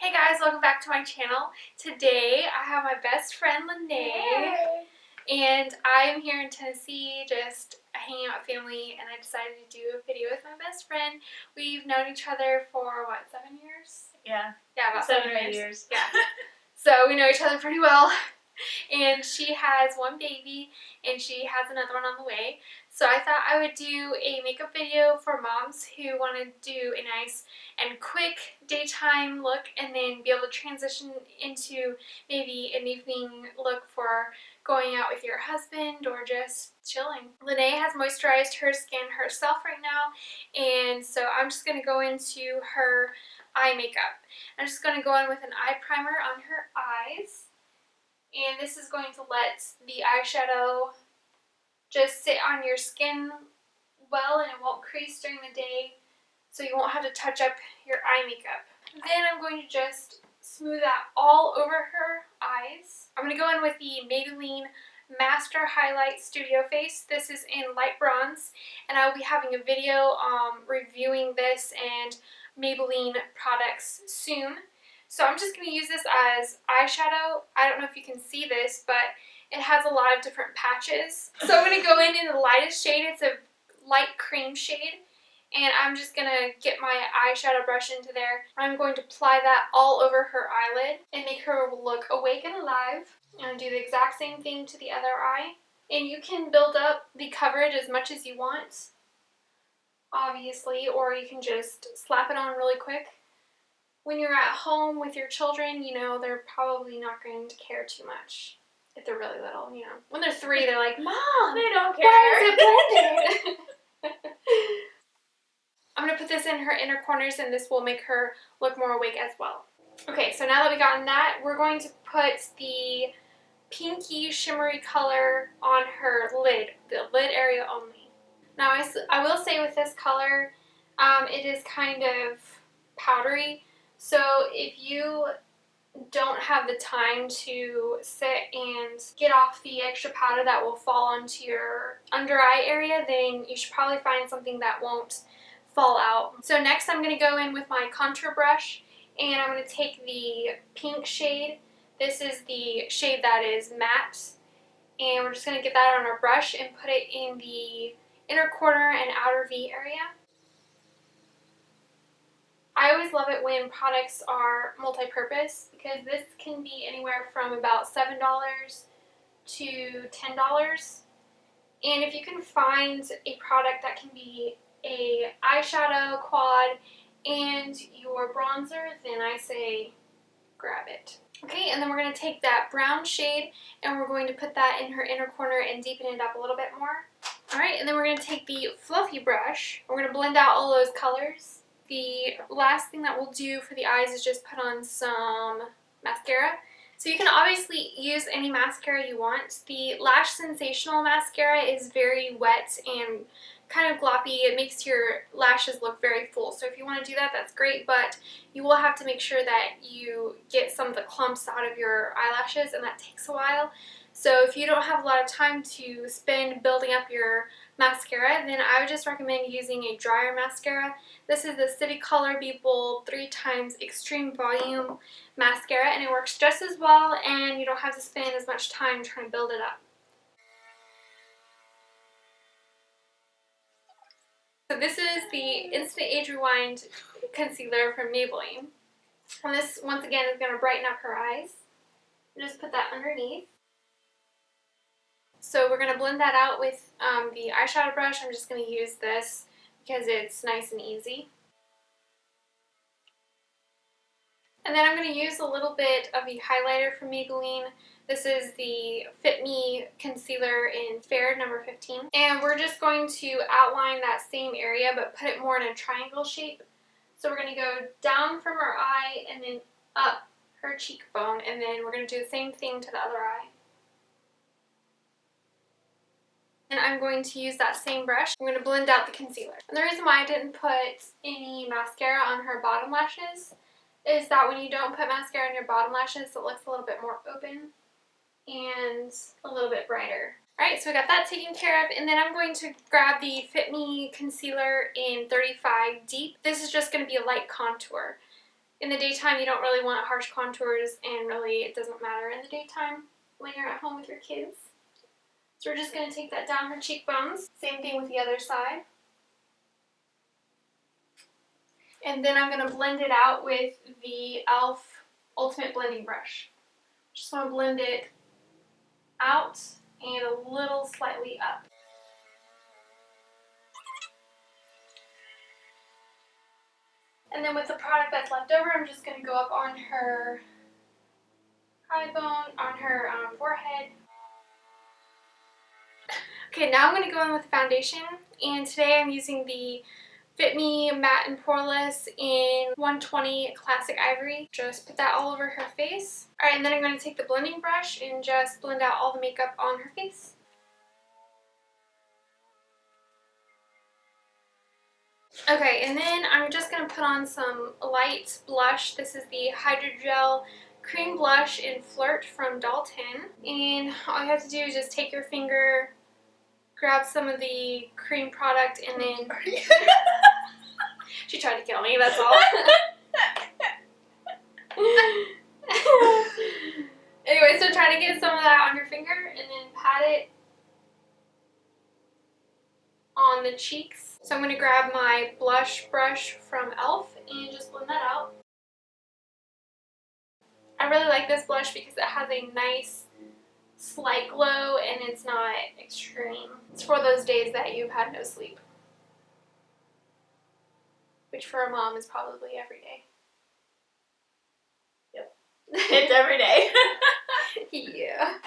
Hey guys, welcome back to my channel. Today I have my best friend Lene, and I'm here in Tennessee just hanging out with family, and I decided to do a video with my best friend. We've known each other for what, 7 years? Yeah. Yeah, about 7 or 8 years. Yeah. So we know each other pretty well. And she has one baby and she has another one on the way. So I thought I would do a makeup video for moms who want to do a nice and quick daytime look and then be able to transition into maybe an evening look for going out with your husband or just chilling. Lene has moisturized her skin herself right now, and so I'm just going to go into her eye makeup. I'm just going to go in with an eye primer on her eyes. And this is going to let the eyeshadow just sit on your skin well, and it won't crease during the day, so you won't have to touch up your eye makeup. Then I'm going to just smooth that all over her eyes. I'm going to go in with the Maybelline Master Highlight Studio Face. This is in light bronze, and I will be having a video reviewing this and Maybelline products soon. So I'm just going to use this as eyeshadow. I don't know if you can see this, but it has a lot of different patches. So I'm going to go in the lightest shade. It's a light cream shade. And I'm just going to get my eyeshadow brush into there. I'm going to apply that all over her eyelid and make her look awake and alive. And do the exact same thing to the other eye. And you can build up the coverage as much as you want, obviously, or you can just slap it on really quick. When you're at home with your children, you know, they're probably not going to care too much if they're really little, you know. When they're 3, they're like, Mom, They don't care. why is it blended? I'm going to put this in her inner corners, and this will make her look more awake as well. Okay, so now that we've gotten that, we're going to put the pinky shimmery color on her lid, the lid area only. Now, I will say with this color, it is kind of powdery. So if you don't have the time to sit and get off the extra powder that will fall onto your under eye area, then you should probably find something that won't fall out. So next I'm going to go in with my contour brush, and I'm going to take the pink shade. This is the shade that is matte, and we're just going to get that on our brush and put it in the inner corner and outer V area. I always love it when products are multi-purpose, because this can be anywhere from about $7 to $10. And if you can find a product that can be a eyeshadow, quad, and your bronzer, then I say grab it. Okay, and then we're going to take that brown shade and we're going to put that in her inner corner and deepen it up a little bit more. Alright, and then we're going to take the fluffy brush. We're going to blend out all those colors. The last thing that we'll do for the eyes is just put on some mascara. So you can obviously use any mascara you want. The Lash Sensational mascara is very wet and kind of gloppy. It makes your lashes look very full. So if you want to do that, that's great, but you will have to make sure that you get some of the clumps out of your eyelashes, and that takes a while. So if you don't have a lot of time to spend building up your mascara, then I would just recommend using a drier mascara. This is the City Color Be Bold 3x Extreme Volume Mascara, and it works just as well, and you don't have to spend as much time trying to build it up. So this is the Instant Age Rewind Concealer from Maybelline. And this, once again, is going to brighten up her eyes. Just put that underneath. So we're going to blend that out with the eyeshadow brush. I'm just going to use this because it's nice and easy. And then I'm going to use a little bit of the highlighter from Maybelline. This is the Fit Me Concealer in Fair number 15. And we're just going to outline that same area, but put it more in a triangle shape. So we're going to go down from her eye and then up her cheekbone, and then we're going to do the same thing to the other eye. And I'm going to use that same brush. I'm going to blend out the concealer. And the reason why I didn't put any mascara on her bottom lashes is that when you don't put mascara on your bottom lashes, it looks a little bit more open and a little bit brighter. Alright, so we got that taken care of, and then I'm going to grab the Fit Me Concealer in 35 Deep. This is just going to be a light contour. In the daytime, you don't really want harsh contours, and really it doesn't matter in the daytime when you're at home with your kids. So we're just going to take that down her cheekbones. Same thing with the other side. And then I'm going to blend it out with the e.l.f. Ultimate Blending Brush. Just want to blend it out and a little slightly up. And then with the product that's left over, I'm just going to go up on her eye bone, on her forehead. Okay, now I'm going to go in with foundation, and today I'm using the Fit Me Matte+Poreless in 120 Classic Ivory. Just put that all over her face. Alright, and then I'm going to take the blending brush and just blend out all the makeup on her face. Okay, and then I'm just going to put on some light blush. This is the HydraGel Cream Blush in Flirt from Doll 10. And all you have to do is just take your finger, grab some of the cream product, and then... She tried to kill me, that's all. Anyway, so try to get some of that on your finger, and then pat it on the cheeks. So I'm going to grab my blush brush from e.l.f. and just blend that out. I really like this blush because it has a nice slight glow and it's not extreme. It's for those days that you've had no sleep. Which for a mom is probably every day. Yep. It's every day. Yeah.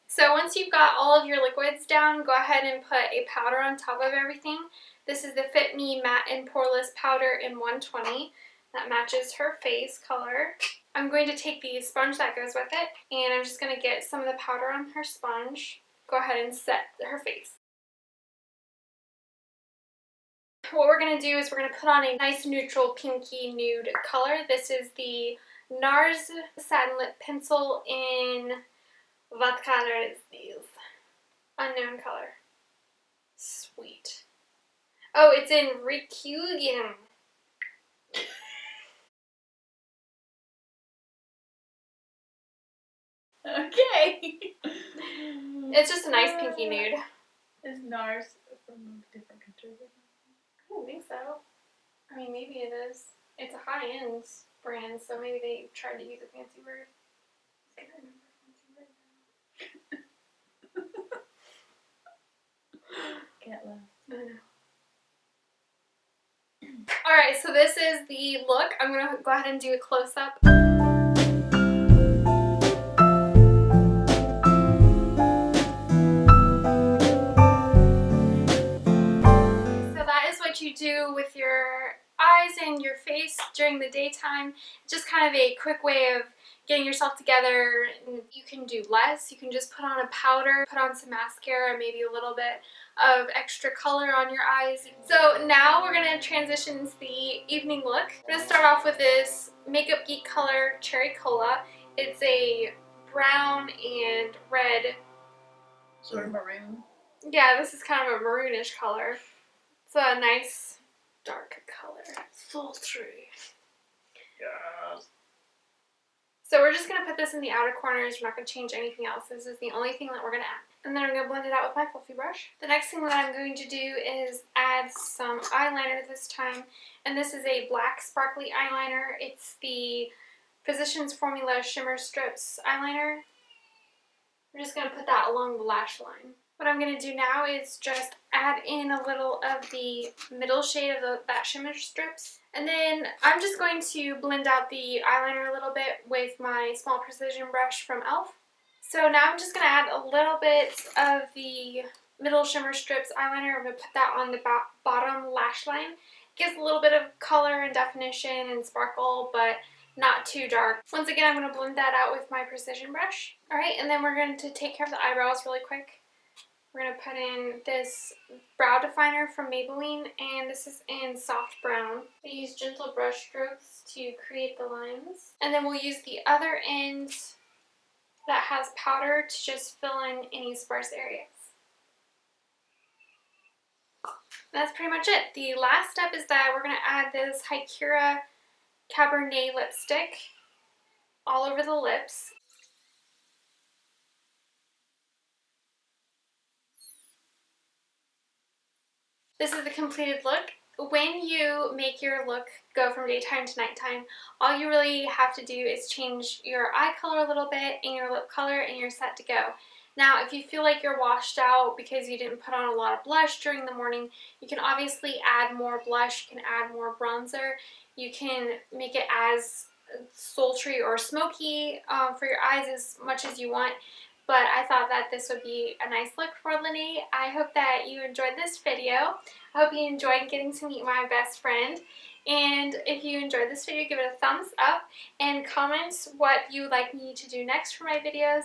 So once you've got all of your liquids down, go ahead and put a powder on top of everything. This is the Fit Me Matte+Poreless powder in 120. That matches her face color. I'm going to take the sponge that goes with it, and I'm just going to get some of the powder on her sponge. Go ahead and set her face. What we're going to do is we're going to put on a nice neutral pinky nude color. This is the NARS Satin Lip Pencil in, what color is this? Unknown color. Sweet. Oh, it's in Requiem. Okay. It's just a nice pinky nude. Is NARS from a different country? I don't think so. I mean, maybe it is. It's a high-end brand, so maybe they tried to use a fancy word. I can't remember a fancy word now. Can't laugh. I know. Alright, so this is the look. I'm going to go ahead and do a close-up. You do with your eyes and your face during the daytime. Just kind of a quick way of getting yourself together. You can do less. You can just put on a powder, put on some mascara, maybe a little bit of extra color on your eyes. So now we're going to transition into the evening look. I'm going to start off with this Makeup Geek color Cherry Cola. It's a brown and red. Sort of maroon. Yeah, this is kind of a maroonish color. It's a nice dark color. Sultry. Yes. So we're just going to put this in the outer corners. We're not going to change anything else. This is the only thing that we're going to add. And then I'm going to blend it out with my fluffy brush. The next thing that I'm going to do is add some eyeliner this time. And this is a black sparkly eyeliner. It's the Physicians Formula Shimmer Strips eyeliner. We're just going to put that along the lash line. What I'm going to do now is just add in a little of the middle shade of that shimmer strips. And then I'm just going to blend out the eyeliner a little bit with my small precision brush from e.l.f. So now I'm just going to add a little bit of the middle shimmer strips eyeliner. I'm going to put that on the bottom lash line. It gives a little bit of color and definition and sparkle, but not too dark. Once again, I'm going to blend that out with my precision brush. Alright, and then we're going to take care of the eyebrows really quick. We're going to put in this brow definer from Maybelline, and this is in soft brown. We use gentle brush strokes to create the lines. And then we'll use the other end that has powder to just fill in any sparse areas. that's pretty much it. The last step is that we're going to add this Hikari Cabernet lipstick all over the lips. This is the completed look. When you make your look go from daytime to nighttime, all you really have to do is change your eye color a little bit and your lip color and you're set to go. Now, if you feel like you're washed out because you didn't put on a lot of blush during the morning, you can obviously add more blush, you can add more bronzer, you can make it as sultry or smoky for your eyes as much as you want. But I thought that this would be a nice look for Lene. I hope that you enjoyed this video. I hope you enjoyed getting to meet my best friend. And if you enjoyed this video, give it a thumbs up and comment what you would like me to do next for my videos.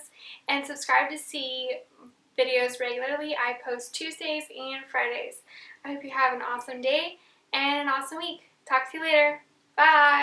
And subscribe to see videos regularly. I post Tuesdays and Fridays. I hope you have an awesome day and an awesome week. Talk to you later. Bye!